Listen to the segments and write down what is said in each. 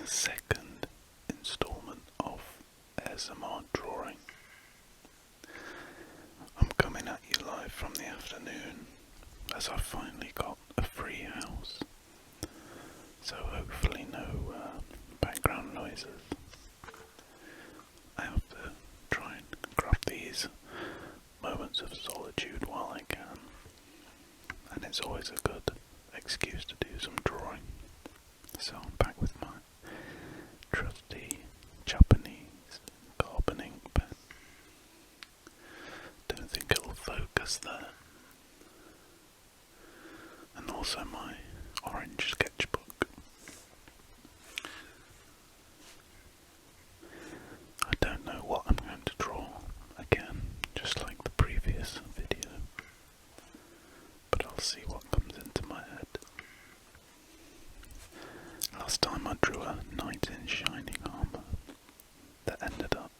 second instalment of ASMR drawing. I'm coming at you live from the afternoon as I've finally got a free house, so hopefully no background noises. I have to try and grab these moments of solitude while I can, and it's always a good excuse to do some drawing. So I'm back with my trusty Japanese carboning pen. Don't think it'll focus there. And also my orange sketchbook. I don't know what I'm going to draw again, just like the previous video, but I'll see what comes into my head. Last time I drew a knight in shining armour that ended up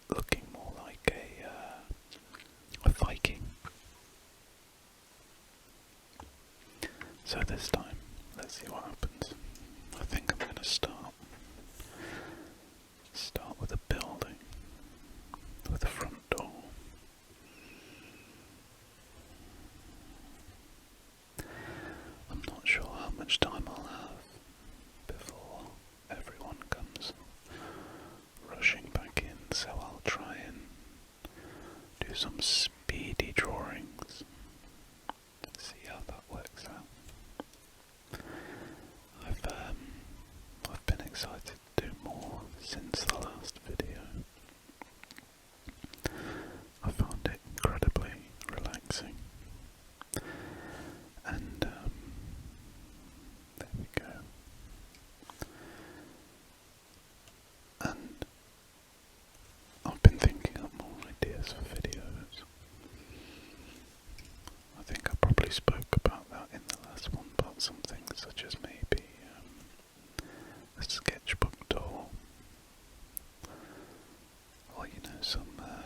looking more like a Viking. So this time, let's see what happens. I think I'm going to start with a building, with a front door. I'm not sure how much time I'll have before everyone comes rushing back in, so I'll try and do some speedy drawings and see how that works out. I've been excited to do more since the last video. I found it incredibly relaxing, and there we go. And I've been thinking up more ideas for videos. I think I probably spoke about that in the last one, but something such as maybe a sketchbook door, or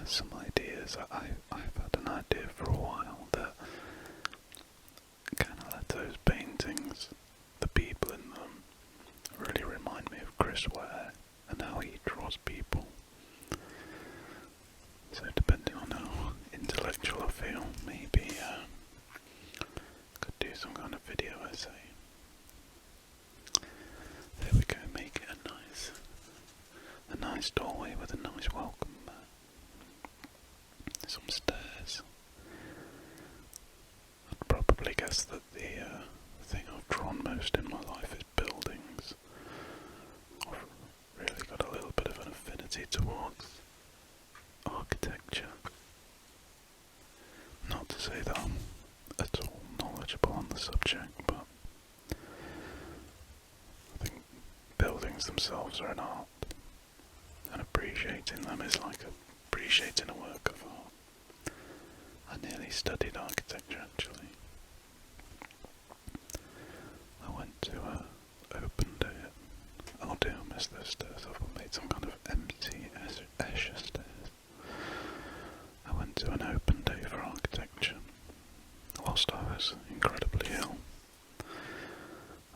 some ideas. I've had an idea for a while that kind of let those paintings, the people in them, really remind me of Chris Ware and how he draws people. So depending on how intellectual I feel, maybe could do some kind of video essay. There we go, make it a nice doorway with a nice welcome mat. Some stairs. I'd probably guess that the thing I've drawn most in my life is buildings. I've really got a little bit of an affinity towards architecture. Not to say that I'm at all knowledgeable on the subject, but I think buildings themselves are an art, and appreciating them is like appreciating a work of art. I nearly studied architecture actually. I went to a open day at, oh dear, I missed those stairs. I've made some kind of empty Escher stairs. I went to an open day for architecture whilst I was incredibly ill.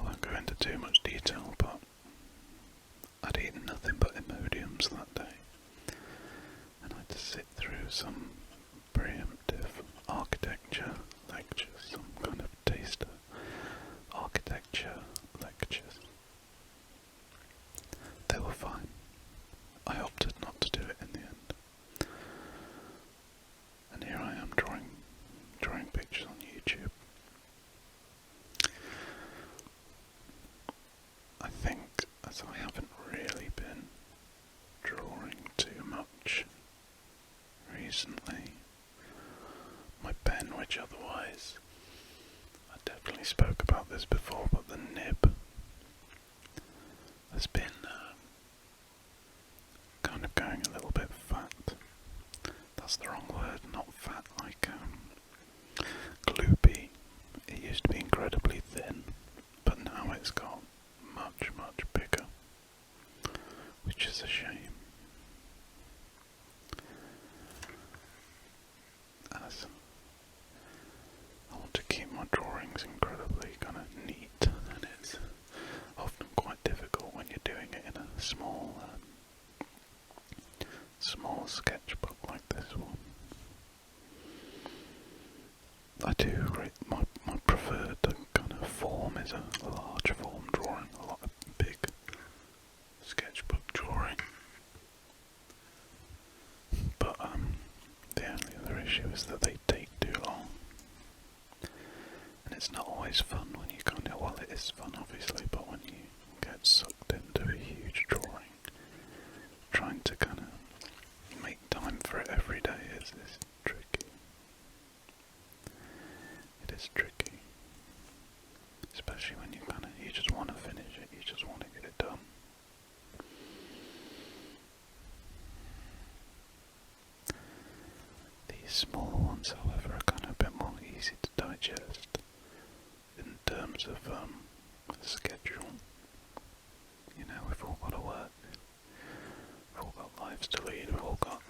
I won't go into too much detail, but I'd eaten nothing but Imodiums that day, and I had to sit through some preemptive architecture lectures, some kind of taster architecture lectures. They were fine. I opted not to do it in the end. And here I am drawing pictures on YouTube. I think, as I haven't really been drawing too much recently, my pen, which otherwise, I definitely spoke about this before, but the nib has been kind of going a little bit fat. That's the wrong word, not fat like gloopy. It used to be incredibly thin, but now it's got much, much bigger, which is a shame. As I want to keep my drawings incredibly kind of neat, and it's often quite difficult my preferred kind of form is a large form drawing, a lot of big sketchbook drawing. But the only other issue is that they take too long. And it's not always fun when you kind of, well, it is fun obviously, but when you get sucked into a huge drawing, trying to kind of make time for it every day is tricky. It is tricky. Especially when you just want to finish it, you just want to get it done. These smaller ones, however, are kind of a bit more easy to digest in terms of schedule. You know, we've all got to work, we've all got lives to lead, we've all got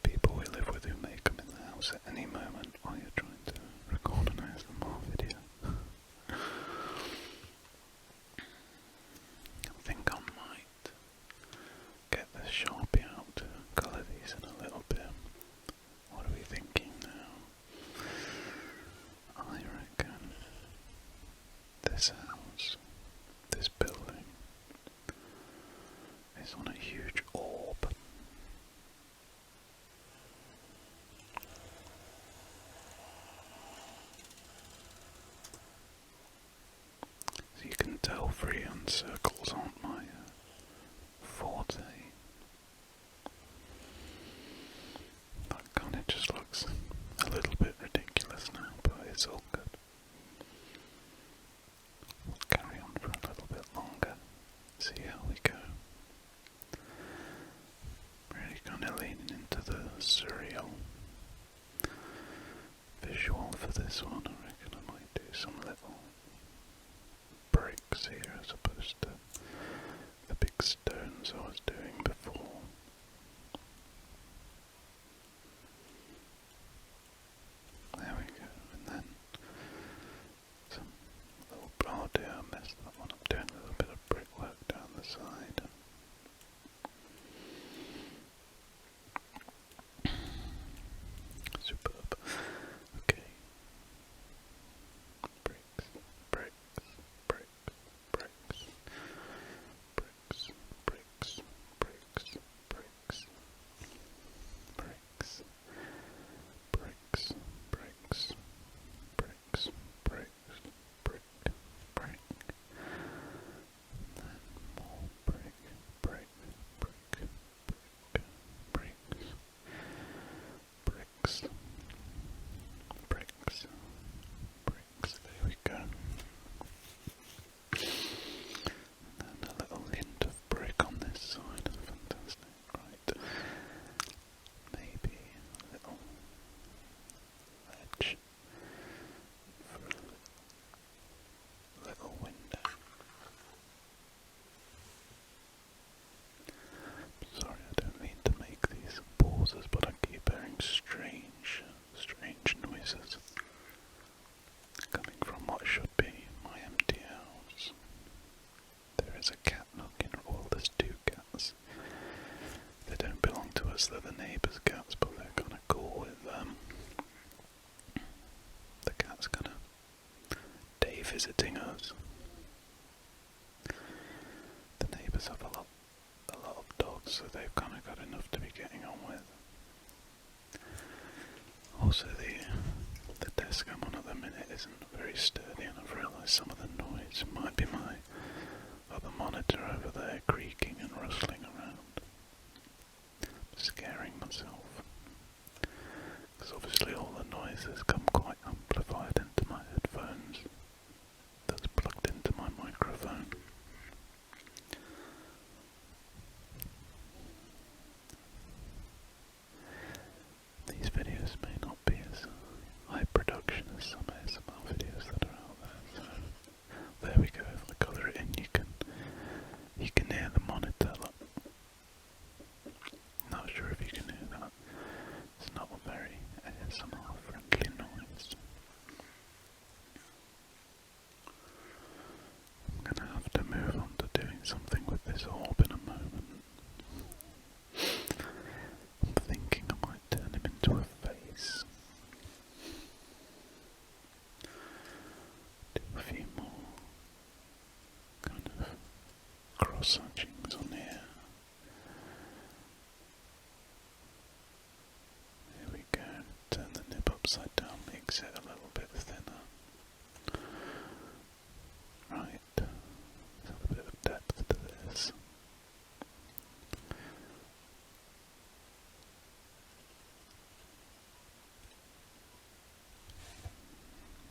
people we live with who may come in the house at any moment while you're trying to record an ASMR video. I think I might get the Sharpie out to colour these in a little bit. What are we thinking now? I reckon this house, this building, is on a huge orb. So you can tell freehand circles aren't my forte. That kind of just looks a little bit ridiculous now, but it's all good. We'll carry on for a little bit longer, see how we go. Really kind of leaning into the surreal visual for this one. I reckon I might do some little breaks here as opposed to the big stones I was doing before. There we go, and then some little, oh dear, I messed that one up, doing a little bit of brickwork down the side. Superb. Okay. Bricks, bricks, bricks, bricks, bricks, bricks, bricks, bricks, bricks, bricks, bricks, bricks, bricks, brick, brick, then more brick, brick, brick, brick, bricks, bricks, bricks, there we go. And then a little hint of brick on this side, fantastic, right. Maybe a little ledge for a little window. Sorry, I don't mean to make these pauses, but I keep hearing strange noises coming from what should be my empty house. There is a cat knocking, well, there's two cats. They don't belong to us, they're the neighbours' cats, but they're kind of cool with the cats kind of day visiting us. The neighbours have a lot of dogs, so they've kind of got enough to be getting on with. Also, the desk I'm on at the minute isn't very sturdy, and I've realised some of the noise might be my other monitor over there creaking and rustling around, scaring myself. Because obviously all the noises come quite amplified into my headphones that's plugged into my microphone. These videos may not be as high production as some ASMR videos that are out there, so there we go. If I colour it in, you can hear the monitor. Look. Not sure if you can hear that. It's not a very ASMR friendly noise. smudgings on here. Here we go. Turn the nib upside down, makes it a little bit thinner. Right. There's a bit of depth to this.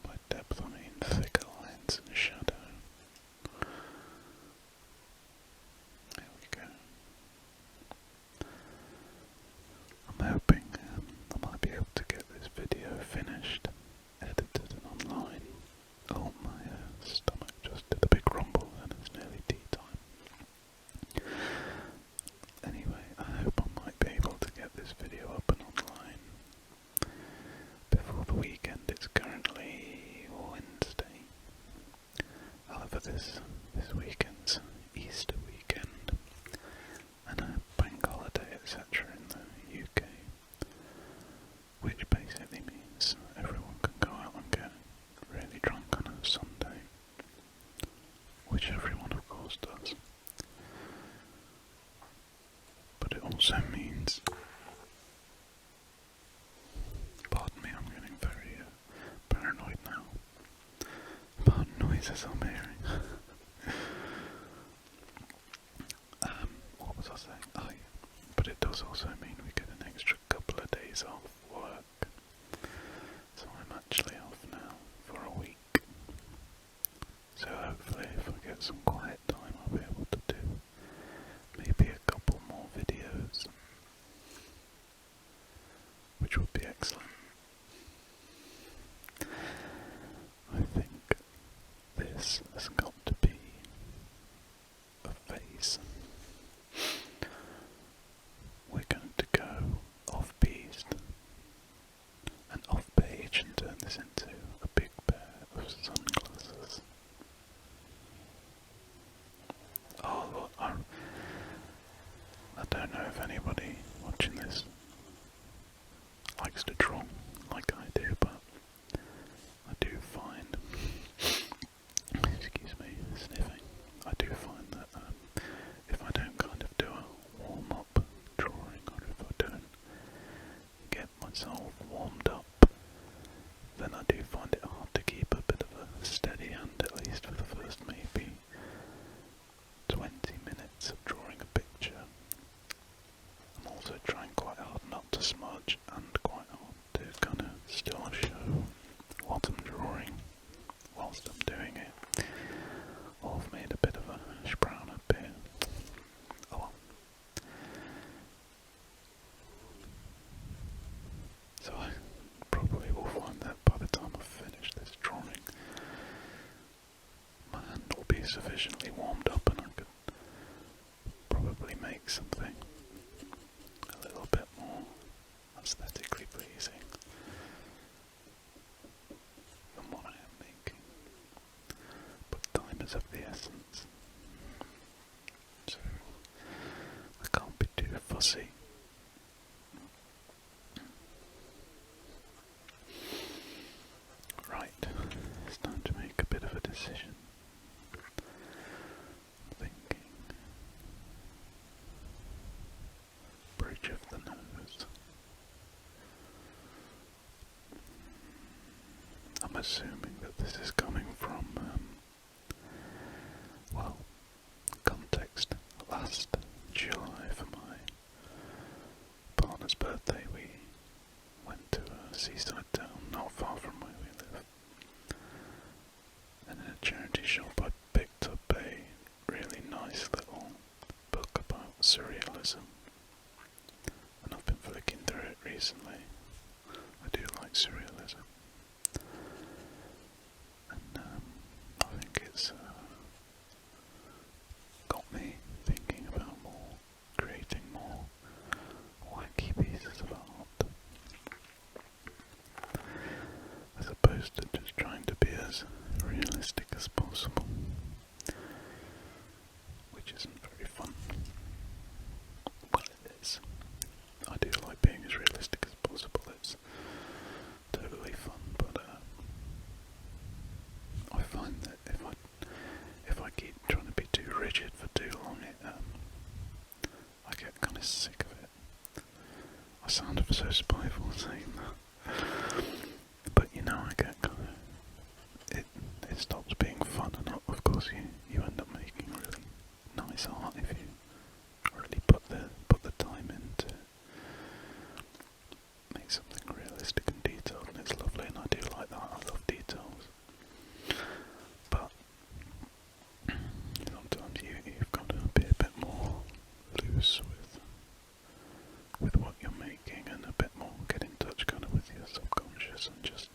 By depth I mean thicker lines and shadow. There we go. I'm hoping I might be able to get this video finished, edited and online. Oh, my stomach just did a big rumble and it's nearly tea time. Anyway, I hope I might be able to get this video up and online before the weekend. It's currently Wednesday. However, this weekend's Easter weekend and a bank holiday, etc. in the UK, which basically means everyone can go out and get really drunk on a Sunday, which everyone of course does. But it also means, pardon me, I'm getting very paranoid now about noises I'm hearing. What was I saying? Oh yeah. But it does also mean we get an extra couple of days off work. So I'm actually off now for a week. So hopefully if I get some quiet time I'll be able to do maybe a couple more videos, which would be excellent. I think this has got to be a phase. We're going to go off-piste and off-page and turn this into a big pair of sunglasses. Oh, look, I don't know if anybody watching this likes to draw like I do, but I do find, excuse me, sniffing, I do find that if I don't kind of do a warm-up drawing, or if I don't get myself warmed up, then I do find it hard to keep a bit of a steady hand, at least for the first maybe 20 minutes of drawing a picture. I'm also trying quite hard not to smudge and quite hard to kind of still show what I'm drawing whilst I'm doing it. Oh, I've made a bit of a hash brown up here. Oh well. So I probably will find that by the time I finish this drawing, my hand will be sufficiently warmed up and I could probably make something a little bit more aesthetically pleasing than what I am making. But time is of the essence, so I can't be too fussy. Right, it's time to make a bit of a decision. I'm thinking bridge of the nose. I'm assuming that this is coming from, well, context. Last July for my partner's birthday we went to a seaside town not far from where we live, and in a charity shop I picked up a really nice little book about surrealism, and I've been flicking through it recently. I do like surrealism, and I think it's got me thinking about creating more wacky pieces of art, as opposed to just trying to be as realistic as possible, which isn't very fun. Well, it is. I do like being as realistic as possible. It's to sounded so spiteful saying that. But you know, I get kind of, it stops being fun, and of course you end up making really nice art if you really put the time into make something realistic and detailed, and it's lovely, and I do like that. I love details. But sometimes you've got to be a bit more loose with what you're making, and a bit more get in touch kind of with your subconscious, and just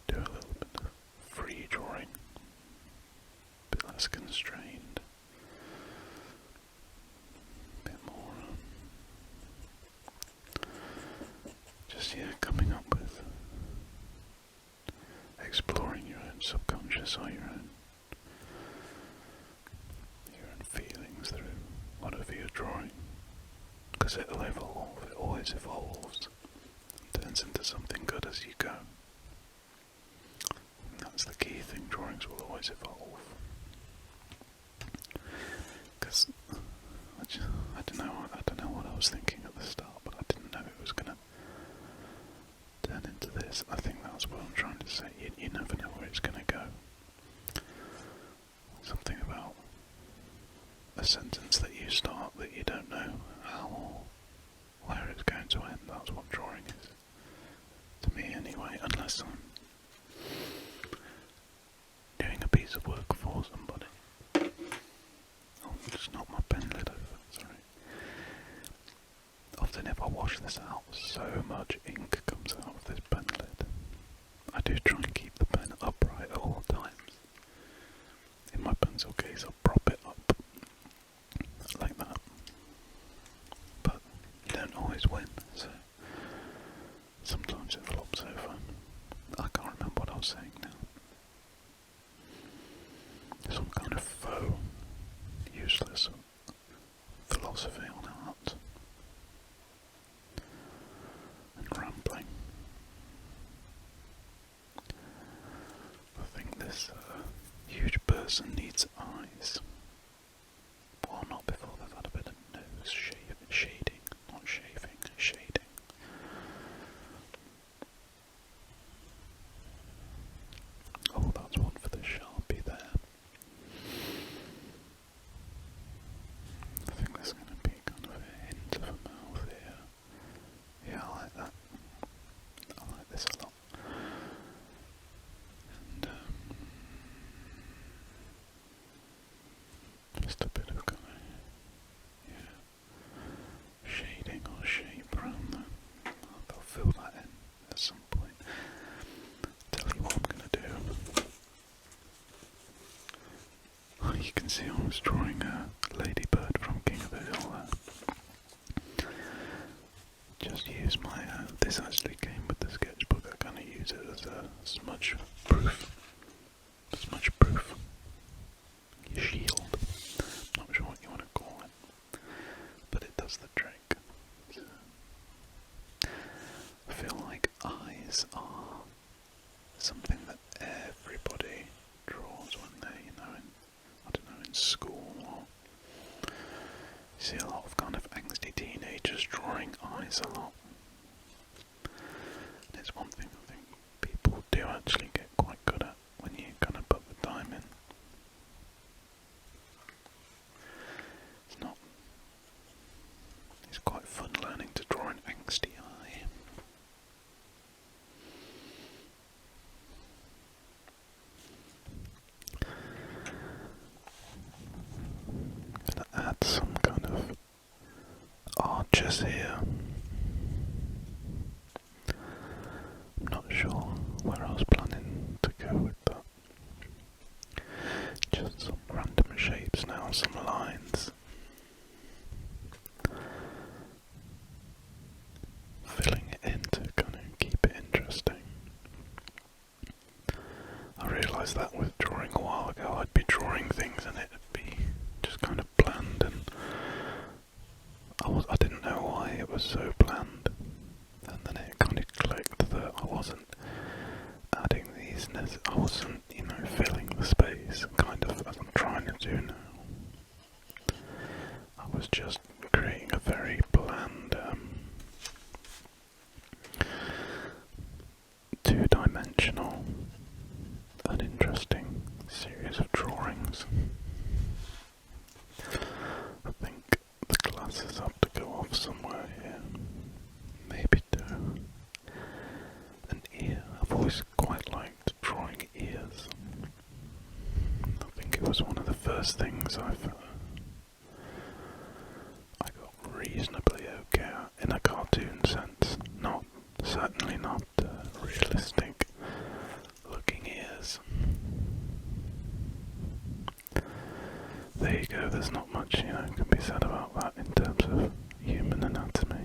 do a little bit of free drawing, a bit less constrained, a bit more just coming up with exploring your own subconscious or your own feelings through whatever you're drawing, because it'll evolve. It always evolves, turns into something good as you go. And that's the key thing. Drawings will always evolve, because I don't know what I was thinking at the start, but I didn't know it was gonna turn into this. I think that's what I'm trying to say. You never know where it's gonna go. Something about a sentence that you start that you don't know how or where it's going to end. That's what drawing is, to me anyway, unless I'm doing a piece of work for somebody. Oh, just knocked my pen lid over, sorry. Often if I wash this out, so much ink comes out of this pen lid. I do try and keep the pen upright at all times. In my pencil case, I'll prop it up like that, but you don't always win, so sometimes it flops over. I can't remember what I was saying now. Some kind of faux, useless philosophy on art and rambling. I think this huge person needs eyes. Well, not before they've had a bit of nose shading, not shaving, shading. Oh, that's one for the Sharpie there. I think there's going to be kind of a hint of a mouth here. Yeah, I like that. I like this a lot. And just a bit of kind of, shading or shape around that. I'll fill that in at some point. Tell you what I'm going to do. Oh, you can see I was drawing a ladybird from King of the Hill there. Just use my, this actually came with the sketchbook. I kind of use it as a smudge proof shield. Not sure what you want to call it, but it does the trick. I feel like eyes are something that everybody draws when they're, in school, or you see a lot of kind of angsty teenagers drawing eyes a lot. And it's one thing I think people do actually get quite good at when you kind of put the time in. It's quite fun learning to draw an angsty eye. Gonna add some kind of arches here. I'm not sure where I was planning to go with that. Just some random shapes now, some lines. Filling it in to kind of keep it interesting. I realised that with drawing a while ago, I'd be drawing things and it'd be just kind of bland, and I didn't know why it was so bland, and then it kind of clicked that I wasn't adding these, I wasn't, filling the space, kind of as I'm trying to do now. I was just creating a very bland most things I got reasonably okay at in a cartoon sense. Certainly not realistic looking ears. There you go, there's not much, can be said about that in terms of human anatomy.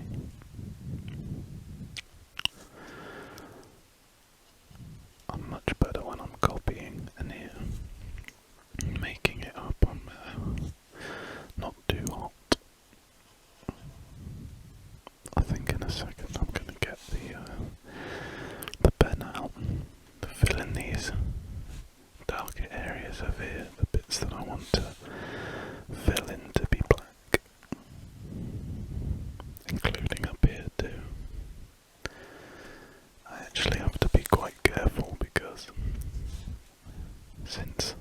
I'm much better when I'm copying an ear, making it up. I'm not too hot. I think in a second I'm going to get the pen out to fill in these darker areas of here, the bits that I want to fill in to be black, including up here too. I actually have to be quite careful because since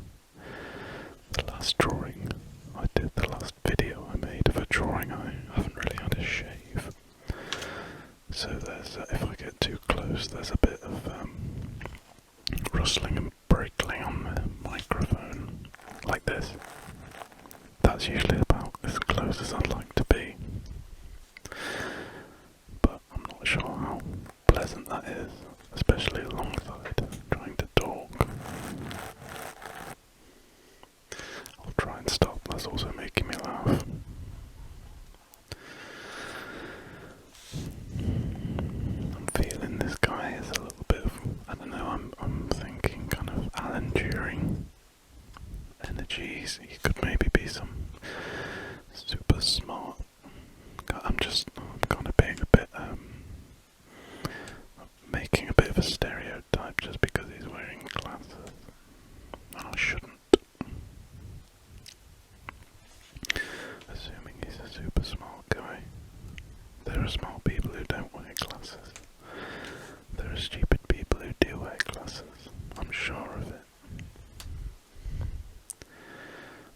the last drawing I did, the last video I made of a drawing, I haven't really had a shave. So there's, if I get too close, there's a bit of rustling and breakling on the microphone, like this. That's usually about as close as I'd like to be. But I'm not sure how pleasant that is, especially alongside trying to talk. I'll try and stop, that's also making me laugh. I'm feeling this guy is a little bit of, I don't know, I'm thinking kind of Alan Turing energies. He could maybe be some super smart. I'm kind of being a bit, making a bit of a stereotype just because he's wearing glasses. And I shouldn't. Assuming he's a super smart guy. There are smart people who don't wear glasses. There are stupid people who do wear glasses. I'm sure of it.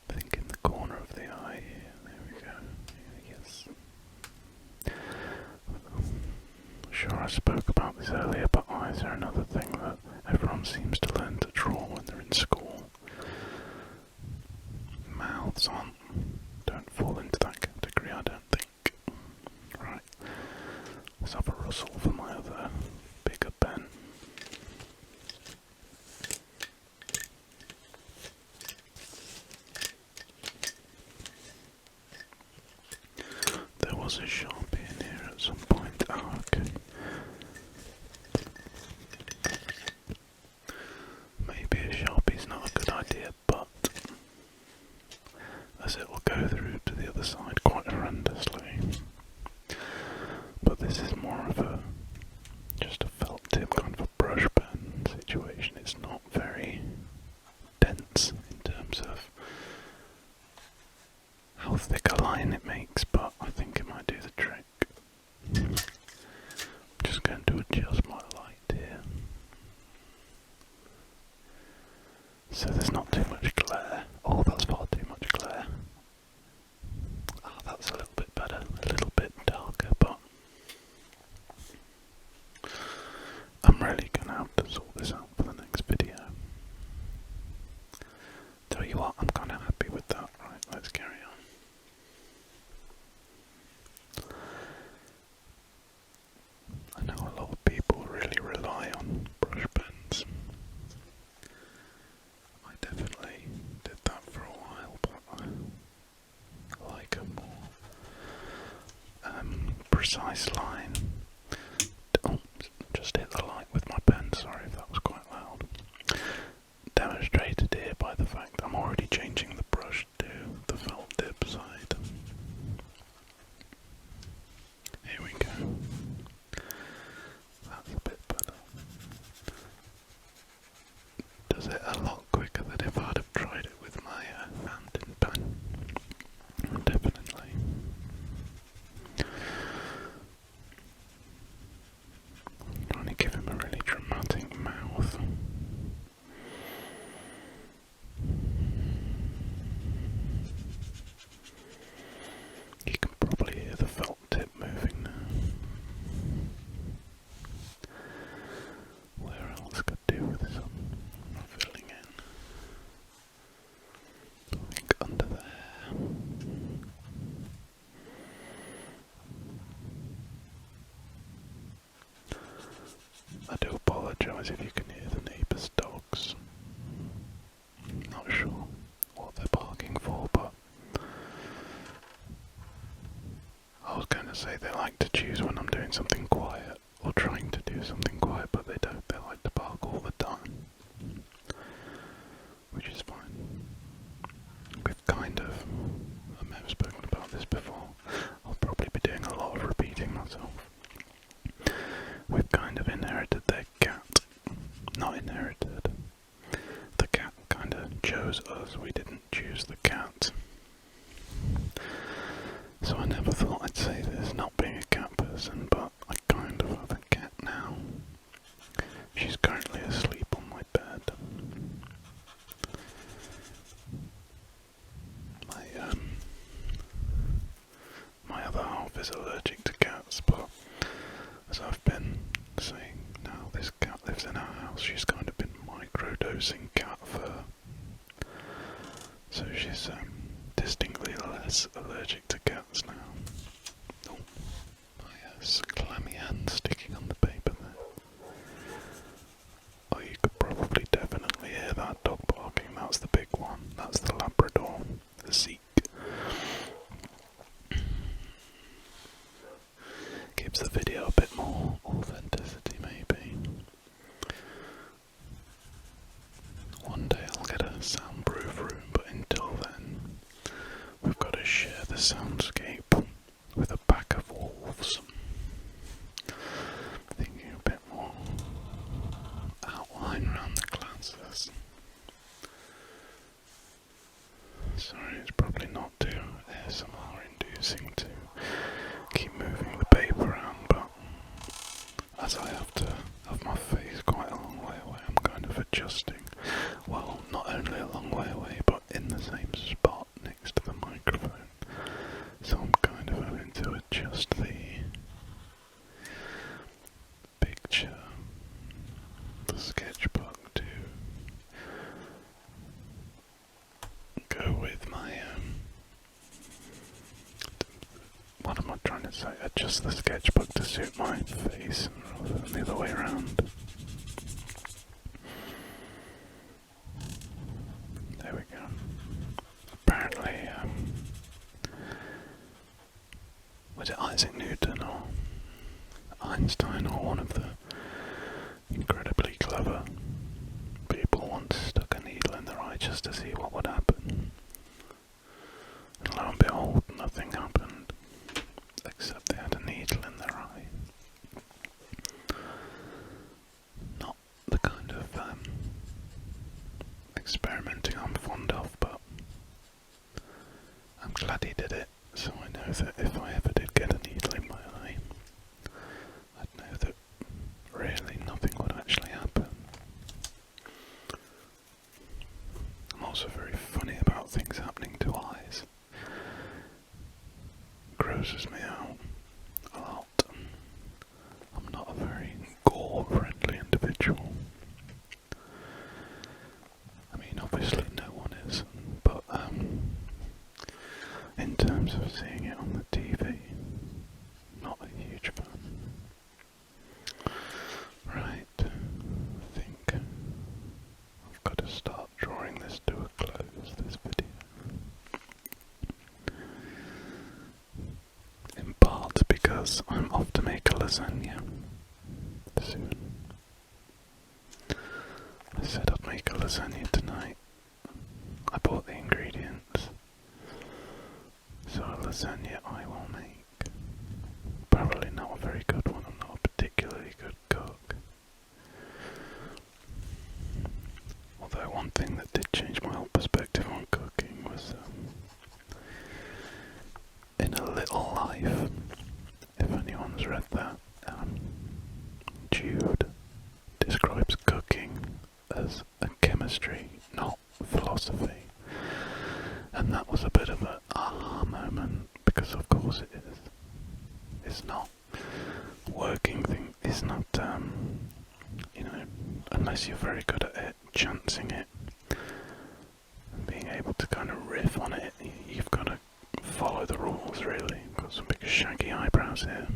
I think in the corner of the eye here. There we go. Yes. Sure, I spoke about this earlier, but eyes are another thing that everyone seems to learn to draw when they're in school. Mouths don't fall into that category, I don't think. Right, let's have a rustle for my other bigger pen. There was a Sharpie in here at some point. Oh, okay. Maybe a Sharpie's not a good idea, but as it will go through to the other side quite horrendously. But this is more of just a felt tip, kind of a brush pen situation. It's not very dense in terms of how thick a line it makes, but I think it might do the trick. I'm just going to adjust my light here, so there's not too much glare. Oh, that's far too much glare. Oh, that's a little bit better, a little bit darker, but I'm really going to have to sort this out for the next video. Tell you what, I'm kind of happy with that. Right, let's carry on. I know a lot of people really rely on brush pens. I definitely did that for a while, but I like a more precise line. Oh, just hit the light with my pen, sorry if that was quite loud. Demonstrated here by the fact I'm already changing the brush to the felt tip side. Here we go. That's a bit better. Does it a lot quicker than if I'd have tried it with my fountain pen. Definitely. Trying to give him a really dramatic mouth. You can probably hear the felt tip moving now. Where else could do with some filling in? I think apologise if you can hear the neighbour's dogs. Not sure what they're barking for, but I was going to say they like to choose when I'm doing something quiet, or trying to do something quiet, but they don't. They like to bark all the time, which is fine. We've kind of, I may have spoken about this before, I'll probably be doing a lot of repeating myself. We've kind of inherited their cat. Not inherited. The cat kind of chose us, we didn't choose the cat. So I never thought I'd say this, not being a cat person, but I kind of have a cat now. She's currently asleep on my bed. My other half is allergic to cats, but as I've been saying, now this cat lives in our house. She's kind of been microdosing cat fur, so she's distinctly less allergic to cats now. Oh, my clammy hand sticking on the paper there. Oh, you could probably definitely hear that dog barking. That's the big one. That's the Labrador, the Zeke. Gives the video a bit more authenticity, maybe. One day I'll get a soundproof room, but until then, we've got to share the soundscape with a pack of wolves. Thinking a bit more outline around the glasses. Sorry, it's probably not too ASMR inducing to keep moving the paper around, but as I have to have my face quite a long way away, I'm kind of adjusting. Well, not only a long way away, but in the same spot next to the microphone. So I'm kind of having to adjust the picture, the sketchbook, to go with my, what am I trying to say? Adjust the sketchbook to suit my face rather than the other way around. There we go. Apparently, was it Isaac Newton or Einstein or one of the incredibly clever people once stuck a needle in their eye just to see what would happen? And lo and behold, nothing happened, except they had a needle in their eye. Not the kind of experimenting I'm fond of, but I'm glad he did it, so I know that if I ever did get a needle in my eye, I'd know that really nothing would actually happen. I'm also very funny about things happening to eyes. Grosses me out a lot. I'm not a very gore-friendly individual. I mean, obviously no one is, but in terms of seeing it on the TV, not a huge fan. Right, I think I've got to start drawing this to a close, this video. In part because I'm off to make a lasagna soon. I said I'd make a lasagna tonight. I bought the ingredients. So a lasagna I will make. Probably not a very good one, I'm not a particularly good cook. Although one thing that did change my whole perspective on cooking was In A Little Life, if anyone's read that, Jude describes cooking as a chemistry, not philosophy. And that was a bit of an aha moment, because of course it is. It's not working thing, it's not, unless you're very good at it, chancing it, and being able to kind of riff on it, you've got to follow the rules really. Got some big shaggy eyebrows here.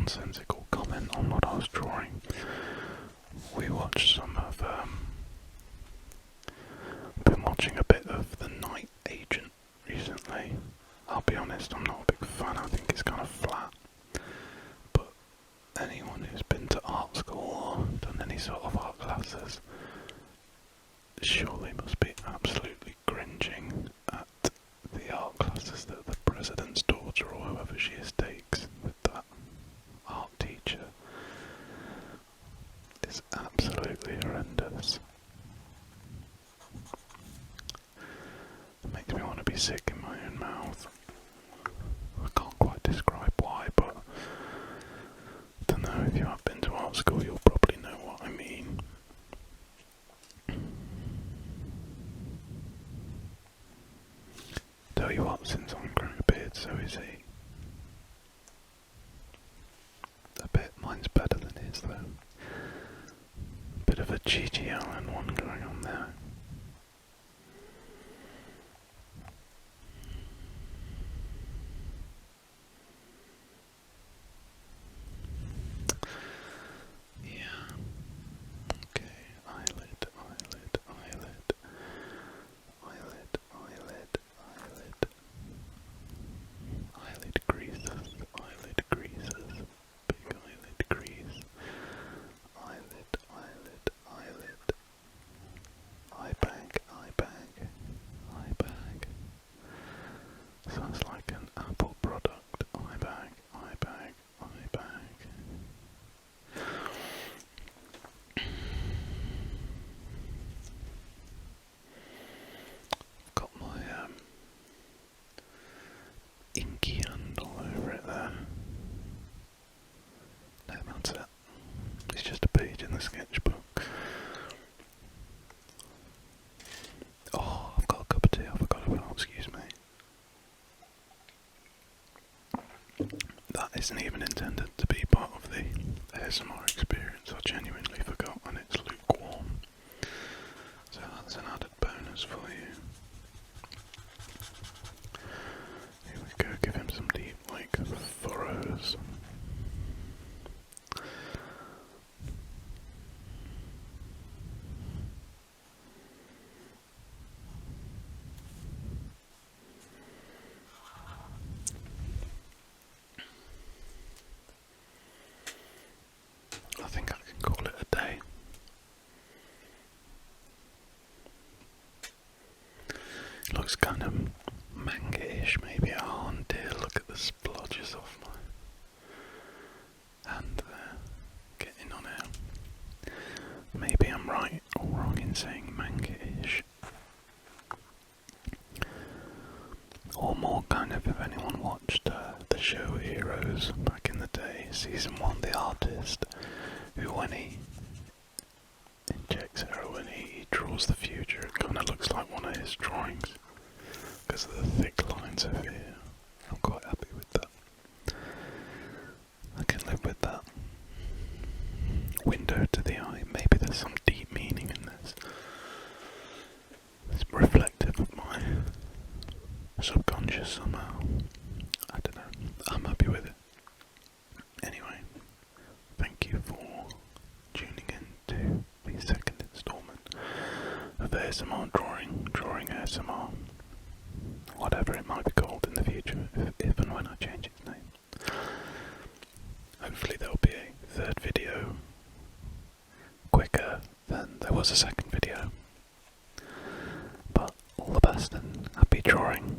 nonsensical comment on what I was drawing. We watched some of, been watching a bit of The Night Agent recently. I'll be honest, I'm not a big fan, I think it's kind of flat. But anyone who's been to art school or done any sort of art classes surely must be absolutely cringing at the art classes that the president's daughter or whoever she is takes with that art teacher. It's absolutely horrendous. It makes me want to be sick in my own mouth. I can't quite describe why, but I don't know, if you have been to art school you'll probably know what I mean. Tell you what, since I'm growing a beard, so is he. A bit, mine's better than his though. Bit of a Gigi Allen one going on there. Yeah. Okay, eyelid, eyelid, eyelid. Eyelid, eyelid, eyelid. Eyelid creases, eyelid creases. Big eyelid crease. Eyelid, eyelid, eyelid. Eye bag, eye bag, eye bag. Sounds like an Apple product. Eye bag, eye bag, eye bag. Got my inky handle over it there. No, that's it. It's just a page in the sketchbook. Oh, I've got a cup of tea I forgot about, excuse me. That isn't even intended to be part of the ASMR experience, I genuinely forgot, and it's lukewarm. So that's an added bonus for you. Here we go, give him some deep, like, furrows. I think I can call it a day. Looks kind of manga-ish maybe. Oh dear, look at the splodges off my hand there. Getting on it. Maybe I'm right or wrong in saying manga-ish. Or more kind of, if anyone watched the show Heroes back in the day, season 1, the artist, who when he injects heroin he draws the future. It kind of looks like one of his drawings because of the thick lines over here. I'm quite happy with that. I can live with that. Window to the eye. Maybe there's some deep meaning in this. It's reflective of my subconscious somehow. I don't know. I'm happy with it. Anyway, thank you for tuning in to the second installment of ASMR drawing ASMR, whatever it might be called in the future, if and when I change its name. Hopefully there'll be a third video quicker than there was a second video. But all the best and happy drawing.